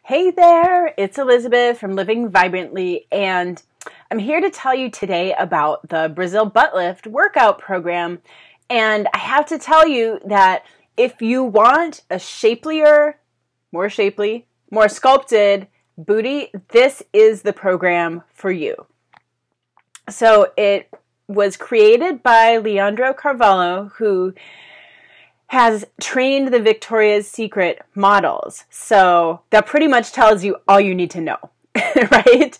Hey there, it's Elizabeth from Living Vibrantly, and I'm here to tell you today about the Brazil butt lift workout program. And I have to tell you that if you want a shapelier, more sculpted booty, this is the program for you. So it was created by Leandro Carvalho, who has trained the Victoria's Secret models. So that pretty much tells you all you need to know, right?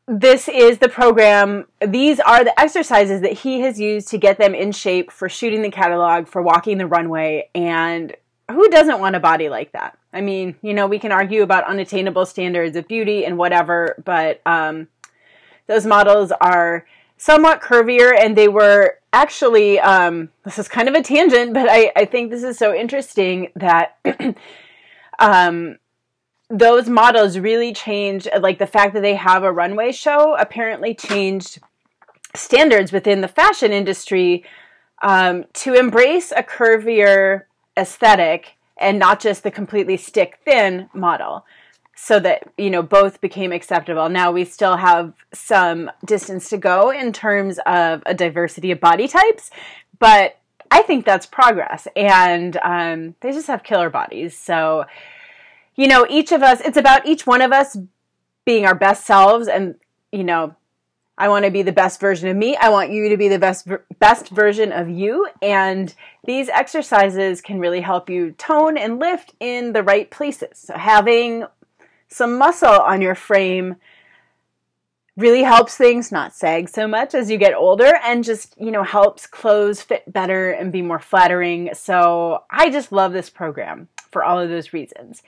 This is the program. These are the exercises that he has used to get them in shape for shooting the catalog, for walking the runway. And who doesn't want a body like that? I mean, you know, we can argue about unattainable standards of beauty and whatever, but those models are somewhat curvier, and they were actually, this is kind of a tangent, but I think this is so interesting that those models really changed, like the fact that they have a runway show apparently changed standards within the fashion industry to embrace a curvier aesthetic and not just the completely stick thin model, so that, you know, both became acceptable. Now we still have some distance to go in terms of a diversity of body types, but I think that's progress, and they just have killer bodies. So, you know, each of us, it's about each one of us being our best selves, and, you know, I want to be the best version of me. I want you to be the best version of you, and these exercises can really help you tone and lift in the right places. So having some muscle on your frame really helps things not sag so much as you get older, and just, you know, helps clothes fit better and be more flattering. So I just love this program for all of those reasons.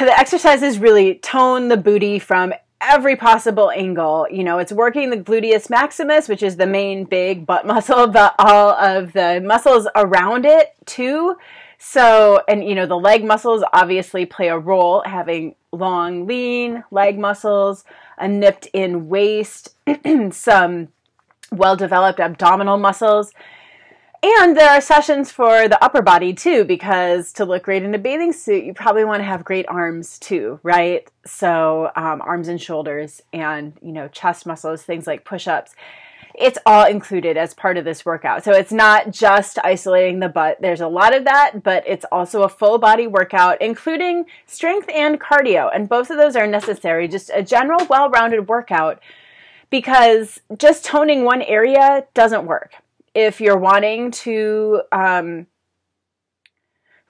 The exercises really tone the booty from every possible angle. You know, it's working the gluteus maximus, which is the main big butt muscle, but all of the muscles around it too. So, and you know, the leg muscles obviously play a role, having long, lean leg muscles, a nipped in waist, some well-developed abdominal muscles. And there are sessions for the upper body too, because to look great in a bathing suit, you probably want to have great arms too, right? So arms and shoulders and, you know, chest muscles, things like push-ups. It's all included as part of this workout. So it's not just isolating the butt. There's a lot of that, but it's also a full body workout, including strength and cardio. And both of those are necessary. Just a general well-rounded workout, because just toning one area doesn't work. If you're wanting to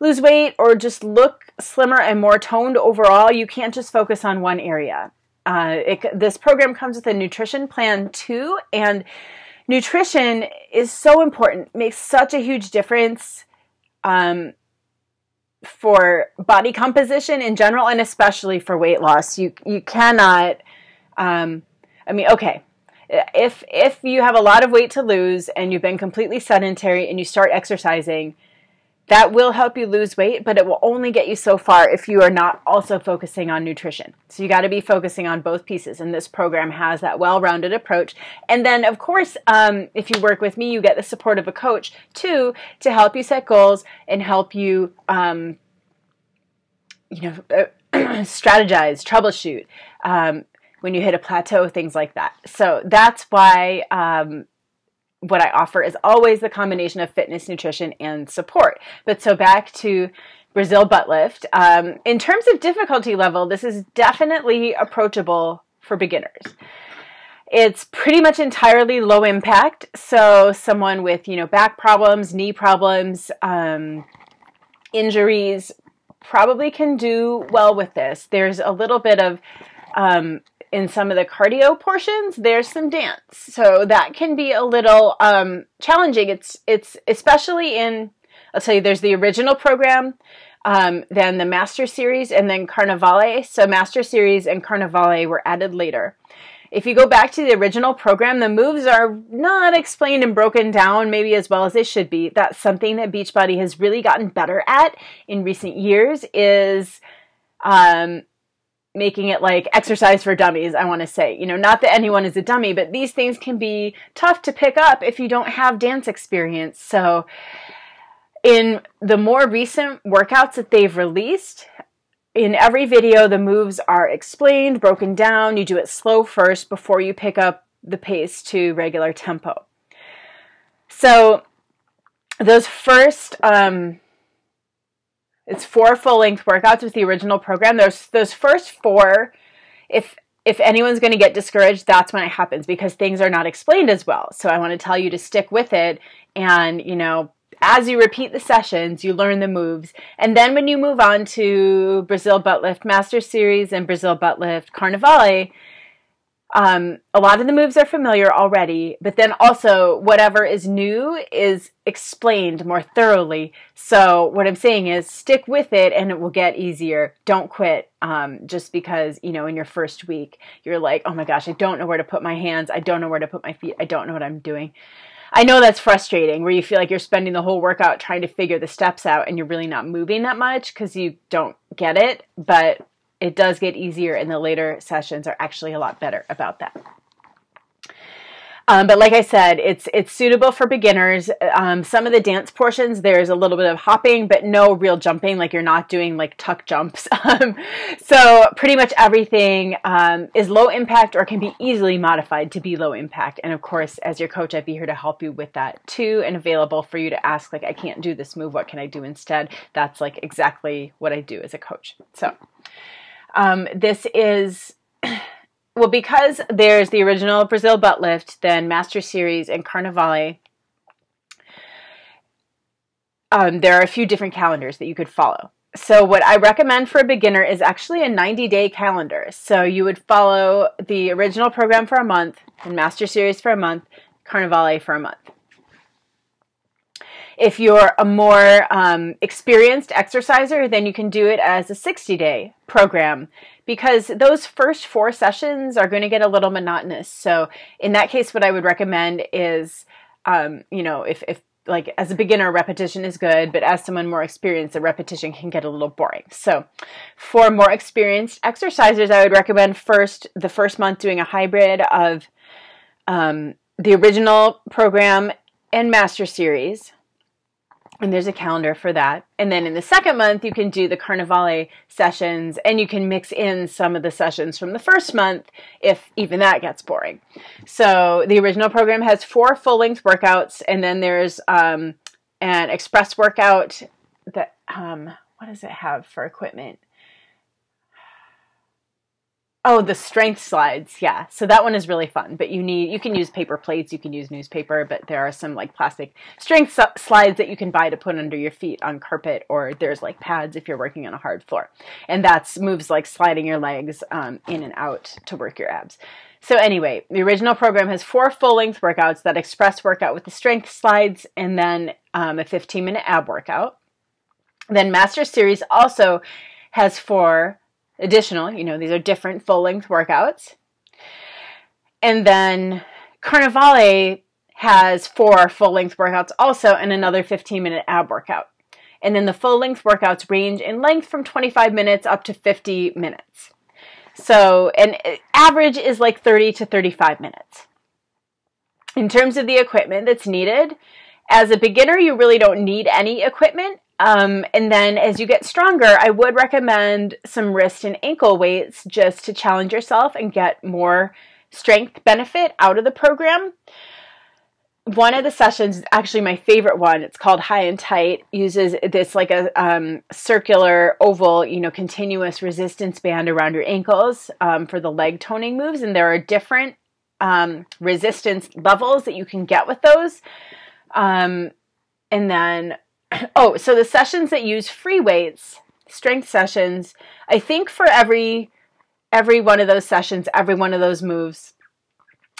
lose weight or just look slimmer and more toned overall, you can't just focus on one area. This program comes with a nutrition plan too, and nutrition is so important, makes such a huge difference for body composition in general, and especially for weight loss. You cannot, okay, if you have a lot of weight to lose and you've been completely sedentary and you start exercising, that will help you lose weight, but it will only get you so far if you are not also focusing on nutrition. So you got to be focusing on both pieces, and this program has that well-rounded approach. And then, of course, if you work with me, you get the support of a coach too, to help you set goals and help you, strategize, troubleshoot when you hit a plateau, things like that. So that's why what I offer is always the combination of fitness, nutrition, and support. But so back to Brazil butt lift. In terms of difficulty level, this is definitely approachable for beginners. It's pretty much entirely low impact. So someone with, you know, back problems, knee problems, injuries probably can do well with this. There's a little bit of in some of the cardio portions, there's some dance. So that can be a little challenging. It's especially in, I'll tell you, there's the original program, then the Master Series, and then Carnivale. So Master Series and Carnivale were added later. If you go back to the original program, the moves are not explained and broken down maybe as well as they should be. That's something that Beachbody has really gotten better at in recent years, is making it like exercise for dummies, I want to say. You know, not that anyone is a dummy, but these things can be tough to pick up if you don't have dance experience. So in the more recent workouts that they've released, in every video, the moves are explained, broken down. You do it slow first before you pick up the pace to regular tempo. So those first, it's 4 full-length workouts with the original program. Those first 4, if anyone's going to get discouraged, that's when it happens, because things are not explained as well. So I want to tell you to stick with it, and, you know, as you repeat the sessions, you learn the moves. And then when you move on to Brazil Butt Lift Master Series and Brazil Butt Lift Carnivale, a lot of the moves are familiar already, but then also whatever is new is explained more thoroughly. So what I'm saying is stick with it and it will get easier. Don't quit just because, you know, in your first week, you're like, oh my gosh, I don't know where to put my hands. I don't know where to put my feet. I don't know what I'm doing. I know that's frustrating, where you feel like you're spending the whole workout trying to figure the steps out and you're really not moving that much because you don't get it, but it does get easier, and the later sessions are actually a lot better about that. But like I said, it's suitable for beginners. Some of the dance portions, there's a little bit of hopping, but no real jumping, like you're not doing like tuck jumps. So pretty much everything is low impact or can be easily modified to be low impact. And of course, as your coach, I'd be here to help you with that too, and available for you to ask, like, I can't do this move, what can I do instead? That's like exactly what I do as a coach. So this is, well, because there's the original Brazil Butt Lift, then Master Series and Carnivale, there are a few different calendars that you could follow. So what I recommend for a beginner is actually a 90-day calendar. So you would follow the original program for a month, and Master Series for a month, Carnivale for a month. If you're a more experienced exerciser, then you can do it as a 60-day program, because those first 4 sessions are going to get a little monotonous. So in that case, what I would recommend is, you know, if like as a beginner, repetition is good, but as someone more experienced, the repetition can get a little boring. So for more experienced exercisers, I would recommend the first month doing a hybrid of the original program and Master Series. And there's a calendar for that. And then in the second month, you can do the Carnivale sessions, and you can mix in some of the sessions from the first month if even that gets boring. So the original program has 4 full-length workouts, and then there's an express workout that, what does it have for equipment? Oh, the strength slides. Yeah. So that one is really fun, but you can use paper plates, you can use newspaper, but there are some like plastic strength slides that you can buy to put under your feet on carpet, or there's like pads if you're working on a hard floor. And that's moves like sliding your legs in and out to work your abs. So anyway, the original program has 4 full-length workouts, that express workout with the strength slides, and then a 15-minute ab workout. Then Master Series also has 4 additional, you know, these are different full-length workouts. And then Carnivale has 4 full-length workouts also, and another 15-minute ab workout. And then the full-length workouts range in length from 25 minutes up to 50 minutes. So an average is like 30 to 35 minutes. In terms of the equipment that's needed, as a beginner, you really don't need any equipment. And then as you get stronger, I would recommend some wrist and ankle weights just to challenge yourself and get more strength benefit out of the program. One of the sessions, actually my favorite one, it's called High and Tight, uses this like a circular oval, you know, continuous resistance band around your ankles for the leg toning moves. And there are different resistance levels that you can get with those. And then oh, so the sessions that use free weights, strength sessions, I think for every one of those sessions, every one of those moves,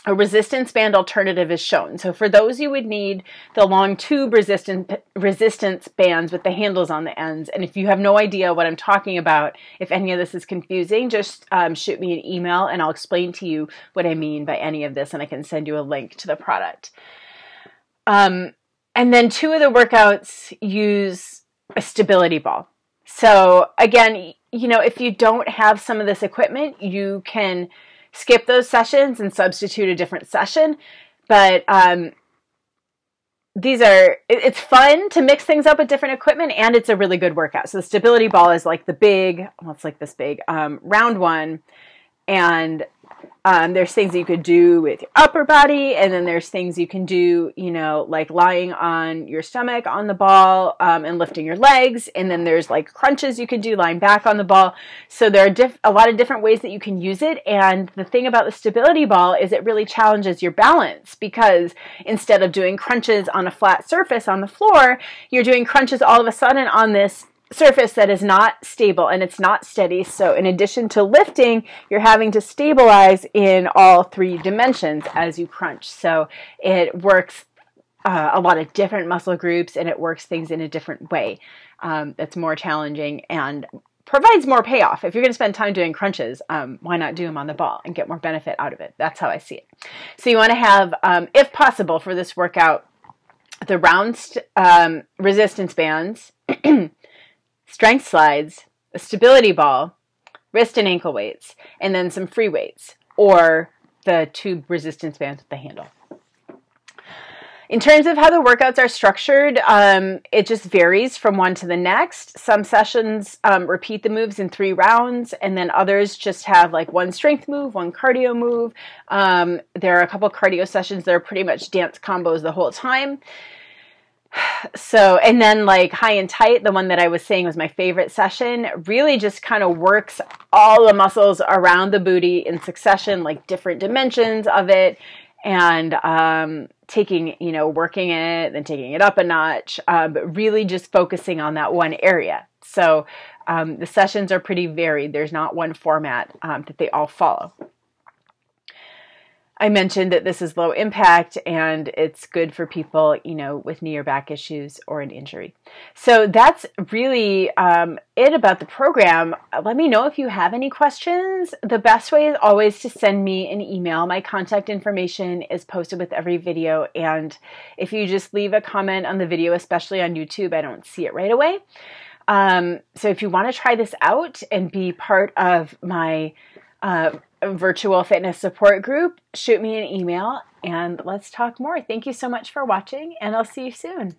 a resistance band alternative is shown. So for those, you would need the long tube resistance bands with the handles on the ends. And if you have no idea what I'm talking about, if any of this is confusing, just shoot me an email and I'll explain to you what I mean by any of this, and I can send you a link to the product. And then 2 of the workouts use a stability ball. So again, you know, if you don't have some of this equipment, you can skip those sessions and substitute a different session. But it's fun to mix things up with different equipment, and it's a really good workout. So the stability ball is like the big, well, it's like this big round one, and there's things that you could do with your upper body, and then there's things you can do, you know, like lying on your stomach on the ball and lifting your legs, and then there's like crunches you can do lying back on the ball. So there are a lot of different ways that you can use it, and the thing about the stability ball is it really challenges your balance, because instead of doing crunches on a flat surface on the floor, you're doing crunches all of a sudden on this surface that is not stable and it's not steady. So in addition to lifting, you're having to stabilize in all three dimensions as you crunch. So it works a lot of different muscle groups, and it works things in a different way that's more challenging and provides more payoff. If you're going to spend time doing crunches, why not do them on the ball and get more benefit out of it? That's how I see it. So you want to have, if possible for this workout, the round resistance bands, strength slides, a stability ball, wrist and ankle weights, and then some free weights, or the tube resistance bands with the handle. In terms of how the workouts are structured, it just varies from one to the next. Some sessions repeat the moves in 3 rounds, and then others just have like one strength move, one cardio move. There are a couple cardio sessions that are pretty much dance combos the whole time. So, and then like high and tight, the one that I was saying was my favorite session, really just kind of works all the muscles around the booty in succession, like different dimensions of it, and taking, you know, working it, then taking it up a notch, but really just focusing on that one area. So the sessions are pretty varied. There's not one format that they all follow. I mentioned that this is low impact and it's good for people, you know, with knee or back issues or an injury. So that's really it about the program. Let me know if you have any questions. The best way is always to send me an email. My contact information is posted with every video. And if you just leave a comment on the video, especially on YouTube, I don't see it right away. So if you want to try this out and be part of my virtual fitness support group, shoot me an email and let's talk more. Thank you so much for watching, and I'll see you soon.